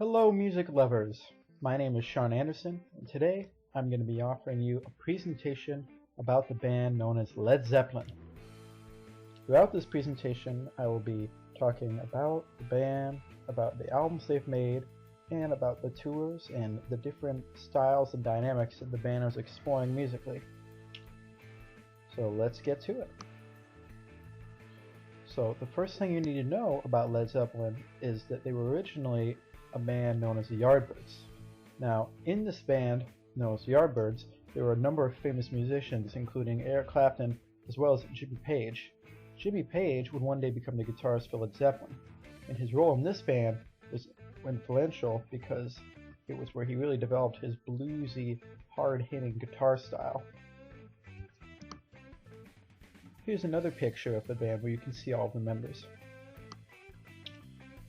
Hello music lovers, my name is Sean Anderson and today I'm going to be offering you a presentation about the band known as Led Zeppelin. Throughout this presentation I will be talking about the band, about the albums they've made, and about the tours and the different styles and dynamics that the band is exploring musically. So let's get to it. So the first thing you need to know about Led Zeppelin is that they were originally a band known as the Yardbirds. Now, in this band known as the Yardbirds, there were a number of famous musicians, including Eric Clapton as well as Jimmy Page. Jimmy Page would one day become the guitarist for Led Zeppelin, and his role in this band was influential because it was where he really developed his bluesy, hard-hitting guitar style. Here's another picture of the band where you can see all of the members.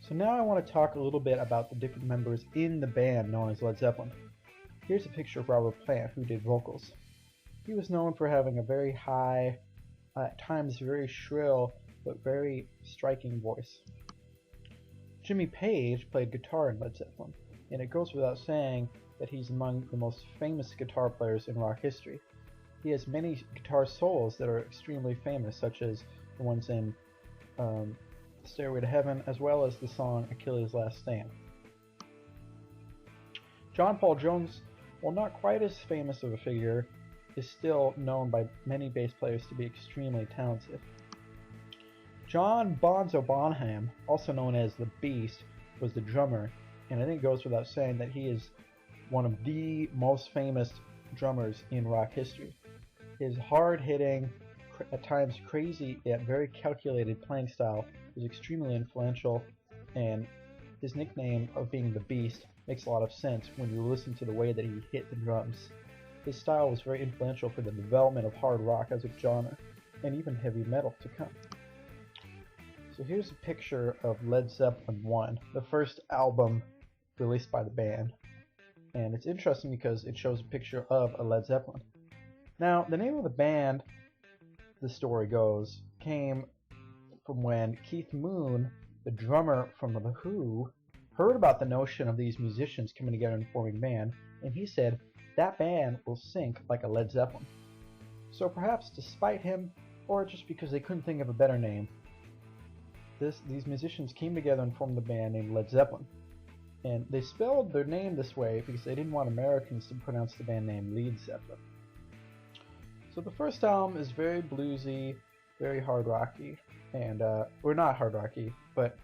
So now I want to talk a little bit about the different members in the band known as Led Zeppelin. Here's a picture of Robert Plant, who did vocals. He was known for having a very high, at times very shrill, but very striking voice. Jimmy Page played guitar in Led Zeppelin, and it goes without saying that he's among the most famous guitar players in rock history. He has many guitar solos that are extremely famous, such as the ones in Stairway to Heaven, as well as the song Achilles' Last Stand. John Paul Jones, while not quite as famous of a figure, is still known by many bass players to be extremely talented. John Bonzo Bonham, also known as the Beast, was the drummer, and I think it goes without saying that he is one of the most famous drummers in rock history. His hard-hitting, at times crazy yet very calculated playing style was extremely influential, and his nickname of being the Beast makes a lot of sense when you listen to the way that he hit the drums. His style was very influential for the development of hard rock as a genre, and even heavy metal to come. So here's a picture of Led Zeppelin 1, the first album released by the band, and it's interesting because it shows a picture of a Led Zeppelin. Now, the name of the band, the story goes, came from when Keith Moon, the drummer from The Who, heard about the notion of these musicians coming together and forming a band, and he said, that band will sink like a Led Zeppelin. So perhaps despite him, or just because they couldn't think of a better name, these musicians came together and formed a band named Led Zeppelin. And they spelled their name this way because they didn't want Americans to pronounce the band name Lead Zeppelin. So the first album is very bluesy, very hard rocky, and or not hard rocky, but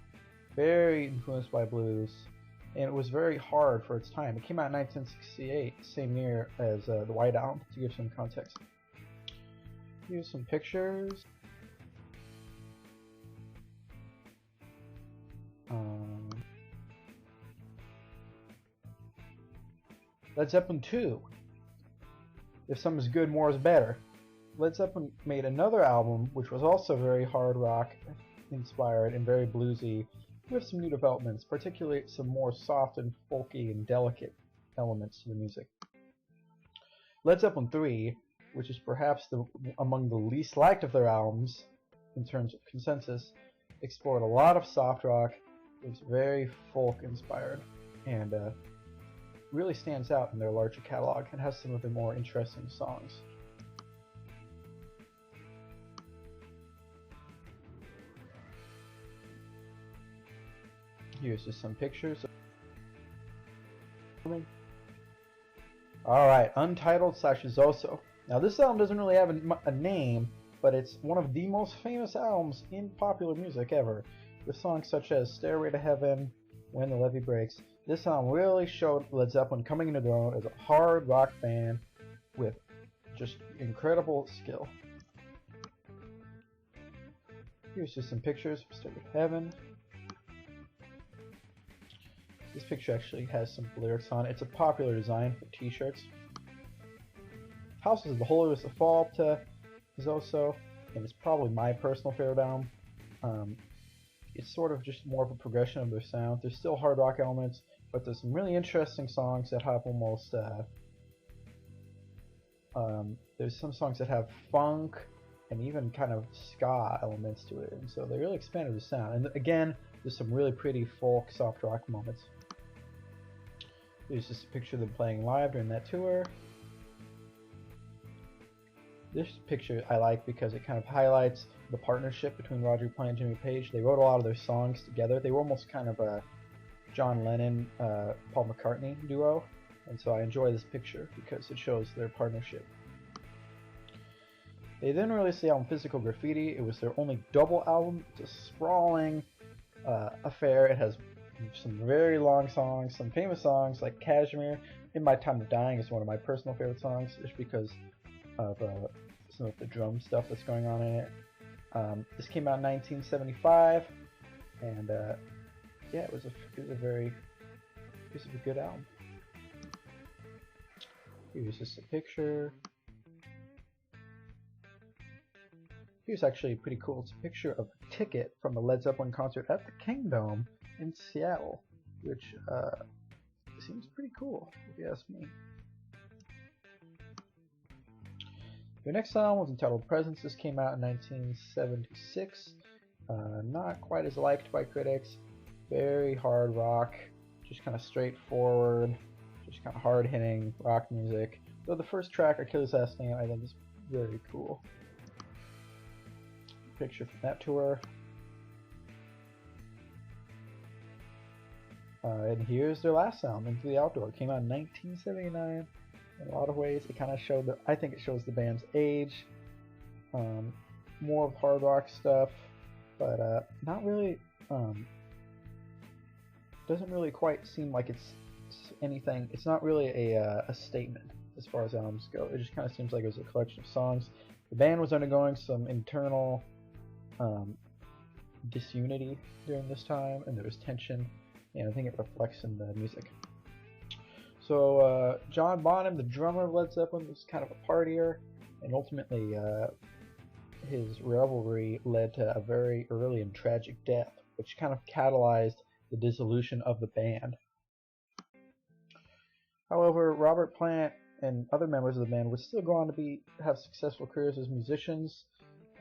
very influenced by blues, and it was very hard for its time. It came out in 1968, same year as the White Album, to give some context. Here's some pictures. Led Zeppelin 2. If something's good, more is better. Led Zeppelin made another album which was also very hard rock inspired and very bluesy, with some new developments, particularly some more soft and folky and delicate elements to the music. Led Zeppelin 3, which is perhaps among the least liked of their albums in terms of consensus, explored a lot of soft rock. It was very folk inspired and really stands out in their larger catalog and has some of the more interesting songs. Here's just some pictures. Alright, Untitled /Zoso. Now this album doesn't really have a name, but it's one of the most famous albums in popular music ever, with songs such as Stairway to Heaven, When the Levee Breaks. This album really showed Led Zeppelin coming into their own as a hard rock band with just incredible skill. Here's just some pictures of Stairway to Heaven. This picture actually has some lyrics on it. It's a popular design for t-shirts. Houses of the Holiest of Fall to Zoso, and it's probably my personal favorite album. It's sort of just more of a progression of their sound. There's still hard rock elements, but there's some really interesting songs that have almost there's some songs that have funk and even kind of ska elements to it, and so they really expanded the sound. And again, there's some really pretty folk soft rock moments. Here's just a picture of them playing live during that tour. This picture I like because it kind of highlights the partnership between Roger Plant and Jimmy Page. They wrote a lot of their songs together. They were almost kind of a John Lennon, Paul McCartney duo, and so I enjoy this picture because it shows their partnership. They then released the album Physical Graffiti. It was their only double album. It's a sprawling affair. It has some very long songs, some famous songs like Kashmir. In My Time of Dying is one of my personal favorite songs, just because of some of the drum stuff that's going on in it. This came out in 1975, and yeah, it was a very good album. Here's just a picture. Here's actually pretty cool. It's a picture of a ticket from the Led Zeppelin concert at the Kingdome in Seattle, which seems pretty cool, if you ask me. Their next album was entitled Presence. This came out in 1976. Not quite as liked by critics. Very hard rock, just kind of straightforward, just kind of hard-hitting rock music. Though the first track, Achilles' Last Name, I think is very cool. Picture from that tour. And here's their last album, Into the Outdoor. It came out in 1979. In a lot of ways, it kind of showed that I think it shows the band's age. More of hard rock stuff, but not really. Doesn't really quite seem like it's anything. It's not really a statement as far as albums go. It just kind of seems like it was a collection of songs. The band was undergoing some internal disunity during this time, and there was tension, and I think it reflects in the music. So John Bonham, the drummer of Led Zeppelin, was kind of a partier, and ultimately his revelry led to a very early and tragic death, which kind of catalyzed the dissolution of the band. However, Robert Plant and other members of the band would still go on to have successful careers as musicians.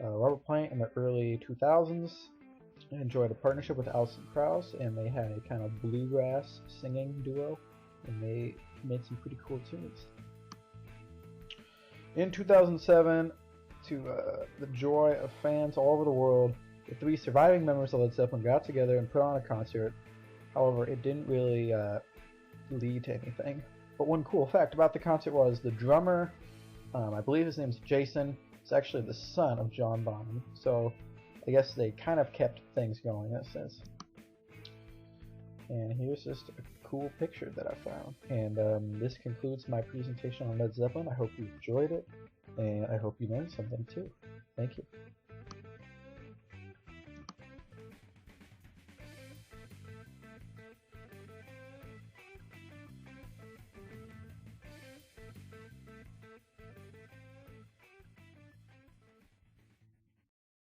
Robert Plant in the early 2000s enjoyed a partnership with Alison Krauss, and they had a kind of bluegrass singing duo, and they made some pretty cool tunes. In 2007, to the joy of fans all over the world, the three surviving members of Led Zeppelin got together and put on a concert. However, it didn't really lead to anything. But one cool fact about the concert was the drummer, I believe his name's Jason, is actually the son of John Bonham. So I guess they kind of kept things going in a sense. And here's just a cool picture that I found. And this concludes my presentation on Led Zeppelin. I hope you enjoyed it, and I hope you learned something too. Thank you.